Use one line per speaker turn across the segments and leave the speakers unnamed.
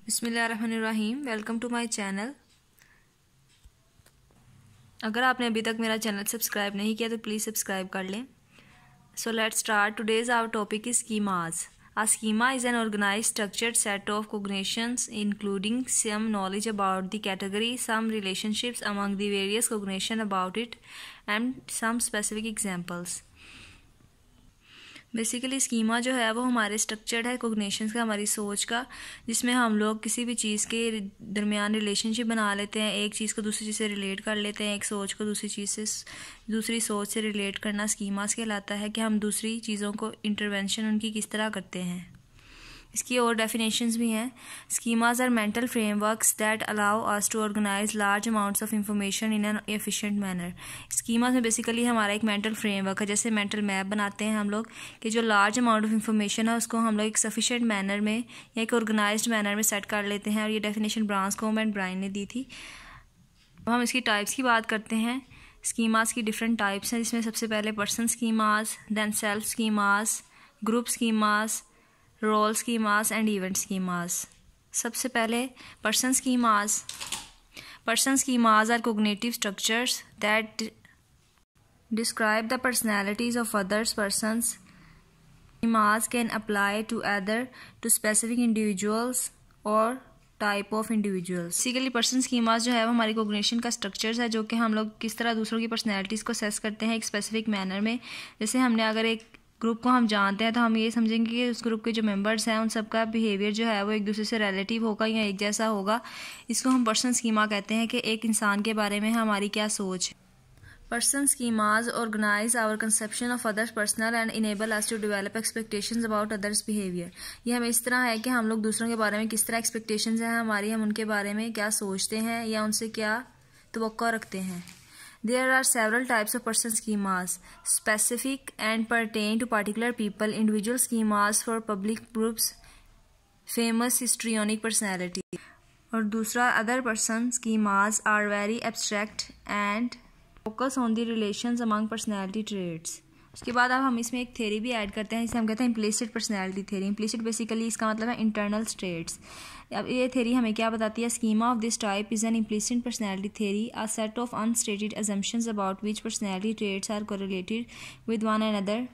बिस्मिल्लाहिर्रहमानिर्रहीम। Welcome to my channel. अगर आपने अभी तक मेरा चैनल सब्सक्राइब नहीं किया तो प्लीज़ सब्सक्राइब कर लें। So let's start. Today's our topic is schemas. A schema is an organized structured set of cognitions including some knowledge about the category, some relationships among the various cognition about it, and some specific examples. Basically schema जो है वो हमारे structured है कोग्निशंस का, हमारी सोच का, जिसमें हम लोग किसी भी चीज़ के दरमियान रिलेशनशिप बना लेते हैं, एक चीज़ को दूसरी चीज़ से रिलेट कर लेते हैं, एक सोच को दूसरी चीज़ से दूसरी सोच से रिलेट करना स्कीमास कहलाता है कि हम दूसरी चीज़ों को इंटरवेंशन उनकी किस तरह करते हैं। इसकी और डेफिनेशंस भी हैं। Schemas are mental frameworks that allow us to organise large amounts of information in an efficient manner. Schemas में बेसिकली हमारा एक मेंटल फ्रेमवर्क है, जैसे मेंटल मैप बनाते हैं हम लोग कि जो लार्ज अमाउंट ऑफ इंफॉर्मेशन है उसको हम लोग एक सफिशिएंट मैनर में या एक ऑर्गेनाइज्ड मैनर में सेट कर लेते हैं। और ये डेफिनेशन ब्रांस्कॉम्ब एंड ब्राइन ने दी थी। अब हम इसकी टाइप्स की बात करते हैं। स्कीमाज की डिफरेंट टाइप्स हैं, जिसमें सबसे पहले person schemas, then self schemas, group schemas, role schemas and event schemas. सबसे पहले person schemas. Person schemas are cognitive structures that describe the personalities of others persons. Schemas can apply to other to specific individuals और type of individuals. Basically person schemas जो है वो हमारी cognition का structures है, जो कि हम लोग किस तरह दूसरों की पर्सनैलिटीज़ को असेस करते हैं एक स्पेसिफिक मैनर में। जैसे हमने अगर एक ग्रुप को हम जानते हैं तो हम ये समझेंगे कि उस ग्रुप के जो मेंबर्स हैं उन सबका बिहेवियर जो है वो एक दूसरे से रिलेटिव होगा या एक जैसा होगा। इसको हम पर्सन स्कीमा कहते हैं कि एक इंसान के बारे में हमारी क्या सोच है। Person schemas organise our conception of others personal and enable us to develop expectations about others behaviour. ये हमें इस तरह है कि हम लोग दूसरों के बारे में किस तरह एक्सपेक्टेशंस हैं हमारी, हम उनके बारे में क्या सोचते हैं या उनसे क्या तवक्को रखते हैं। There are several types of person schemas, specific and pertain to particular people, individual schemas for public groups, famous histrionic personality. और दूसरा other person schemas are very abstract and focus on the relations among personality traits. उसके बाद अब हम इसमें एक theory भी add करते हैं जिसे हम कहते हैं implicit personality theory. Implicit basically इसका मतलब है इंटरनल स्टेट्स। अब ये थेरी हमें क्या बताती है? Schema of this type is an implicit personality theory, a set of unstated assumptions about which personality traits are correlated with one another.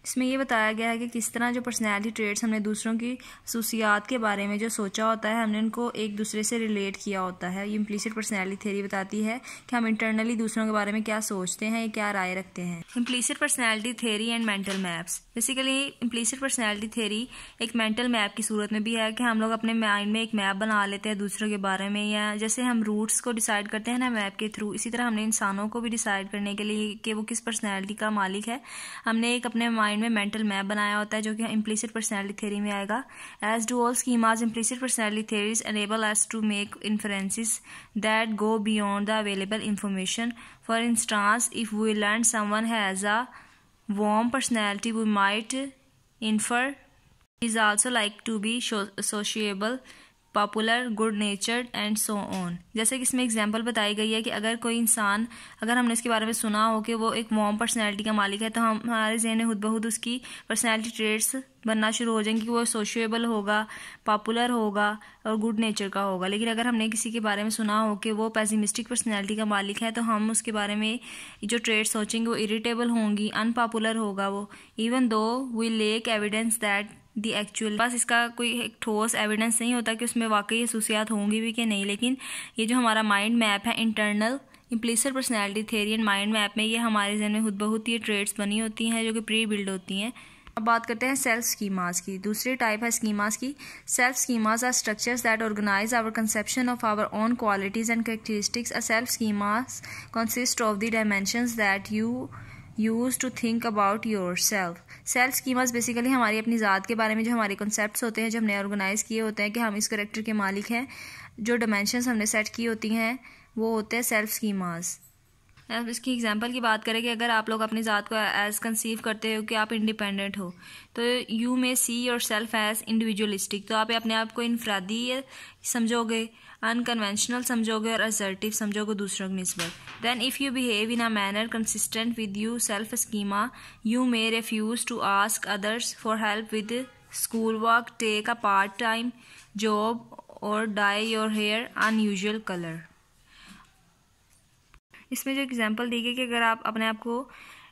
इसमें ये बताया गया है कि किस तरह जो पर्सनैलिटी ट्रेट्स हमने दूसरों की खसूसियात के बारे में जो सोचा होता है, हमने उनको एक दूसरे से रिलेट किया होता है। ये इम्प्लिसिट पर्सनैलिटी थ्योरी बताती है कि हम इंटरनली दूसरों के बारे में क्या सोचते हैं या क्या राय रखते हैं। Implicit personality theory and mental maps. Basically implicit personality theory एक मेंटल मैप की सूरत में भी है कि हम लोग अपने माइंड में एक मैप बना लेते हैं दूसरों के बारे में, या जैसे हम रूट्स को डिसाइड करते हैं ना मैप के थ्रू, इसी तरह हमने इंसानों को भी डिसाइड करने के लिए कि वो किस पर्सनैलिटी का मालिक है, हमने एक अपने माइंड में मेंटल मैप बनाया होता है जो कि इम्प्लिसिट पर्सनैलिटी थ्योरी में आएगा। As do all schemas, implicit personality theories enable us to make inferences that go beyond the available information. For instance, if we learn someone has a warm personality, we might infer he is also like to be sociable, popular, good नेचर्ड and so on. जैसे कि इसमें example बताई गई है कि अगर कोई इंसान, अगर हमने इसके बारे में सुना हो कि वो एक वार्म पर्सनैलिटी का मालिक है, तो हमारे ज़हन में खुद ब खुद उसकी पर्सनैलिटी ट्रेट्स बनना शुरू हो जाएंगे कि वो सोशिएबल होगा, पॉपुलर होगा और गुड नेचर का होगा। लेकिन अगर हमने किसी के बारे में सुना हो कि वो पेसिमिस्टिक पर्सनैलिटी का मालिक है, तो हम उसके बारे में जो ट्रेट्स सोचेंगे वो इरिटेबल होंगी, अनपॉपुलर होगा वो, even though we lack evidence that the actual. बस इसका कोई एक ठोस एविडेंस नहीं होता कि उसमें वाकई खसूसियात होंगी भी कि नहीं, लेकिन ये जो हमारा माइंड मैप है internal implicit personality theory and mind map में, ये हमारे जहन में खुद ब खुद ये ट्रेट्स बनी होती हैं जो कि प्री बिल्ड होती हैं। अब बात करते हैं सेल्फ स्कीमास की। दूसरी टाइप है स्कीमास की। Self schemas are structures that organise our conception of our own qualities and characteristics. A self schemas consist of the dimensions that you use to think about yourself. Self schemas basically हमारी अपनी ज़ात के बारे में जो हमारे concepts होते हैं, जो हमने ऑर्गेनाइज किए होते हैं कि हम इस करेक्टर के मालिक हैं, जो डायमेंशंस हमने सेट की होती हैं वो होते हैं सेल्फ स्कीमास। अब इसकी एग्जांपल की बात करें कि अगर आप लोग अपनी ज़ात को एज कंसीव करते हो कि आप इंडिपेंडेंट हो, तो you may see yourself as individualistic, तो आप अपने आप को इनफरादी समझोगे, अनकन्वेंशनल समझोगे और असर्टिव समझोगे दूसरों की निस्बत। Then if you behave in a manner consistent with you self schema, you may refuse to ask others for help with school work, take a part time job और dye your hair unusual colour. इसमें जो example दी गई कि अगर आप अपने आप को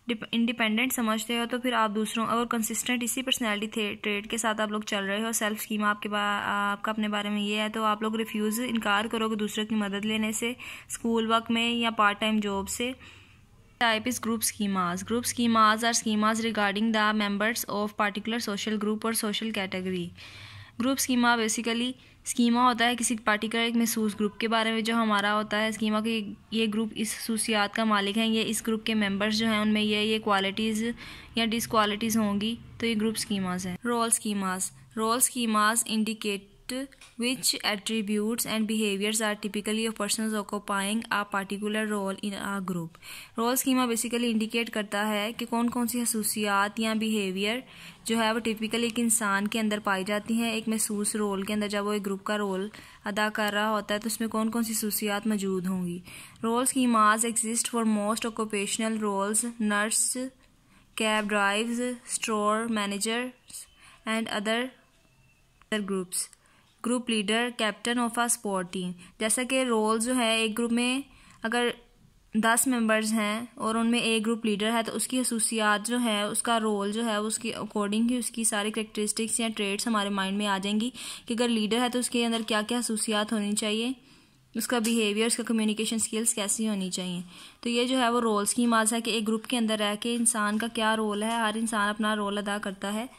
इंडिपेंडेंट समझते हो तो फिर आप दूसरों और कंसिस्टेंट इसी पर्सनैलिटी ट्रेट के साथ आप लोग चल रहे हो, सेल्फ स्कीमा आपका अपने बारे में ये है, तो आप लोग इनकार करोगे दूसरों की मदद लेने से, स्कूल वर्क में या पार्ट टाइम जॉब से। Type is group schemas. Group schemas are schemas regarding the members of particular social group or social category. Group schema basically schema होता है किसी पार्टिकुलर एक महसूस ग्रुप के बारे में जो हमारा होता है स्कीमा कि ये ग्रुप इस खसूसियात का मालिक है, ये इस ग्रुप के मेंबर्स जो हैं उनमें ये क्वालिटीज़ या डिसक्वालिटीज़ होंगी, तो ये ग्रुप स्कीमास हैं। Role schemas indicate which attributes and behaviors are typically of persons occupying a particular role in a group. Role schema basically indicate करता है कि कौन कौन सी खसूसियात या बिहेवियर जो है वो टिपिकली एक इंसान के अंदर पाई जाती हैं एक महसूस रोल के अंदर। जब वो एक ग्रुप का रोल अदा कर रहा होता है तो उसमें कौन कौन सी खसूसियात मौजूद होंगी। Role schemas exist for most occupational roles, nurse, cab drives, store managers and other groups. Group leader, captain of a sport team. जैसा कि रोल जो है एक ग्रुप में अगर 10 मेंबर्स हैं और उनमें एक ग्रुप लीडर है तो उसकी खसूसियात जो है उसका रोल जो है उसकी अकॉर्डिंग ही उसकी सारी करेक्टरिस्टिक्स या ट्रेड्स हमारे माइंड में आ जाएंगी कि अगर लीडर है तो उसके अंदर क्या क्या खसूसियात होनी चाहिए, उसका बिहेवियर, उसका कम्युनिकेशन स्किल्स कैसी होनी चाहिए। तो ये जो है वो रोल स्कीमास है कि एक ग्रुप के अंदर रह के इंसान का क्या रोल है, हर इंसान अपना रोल अदा करता है।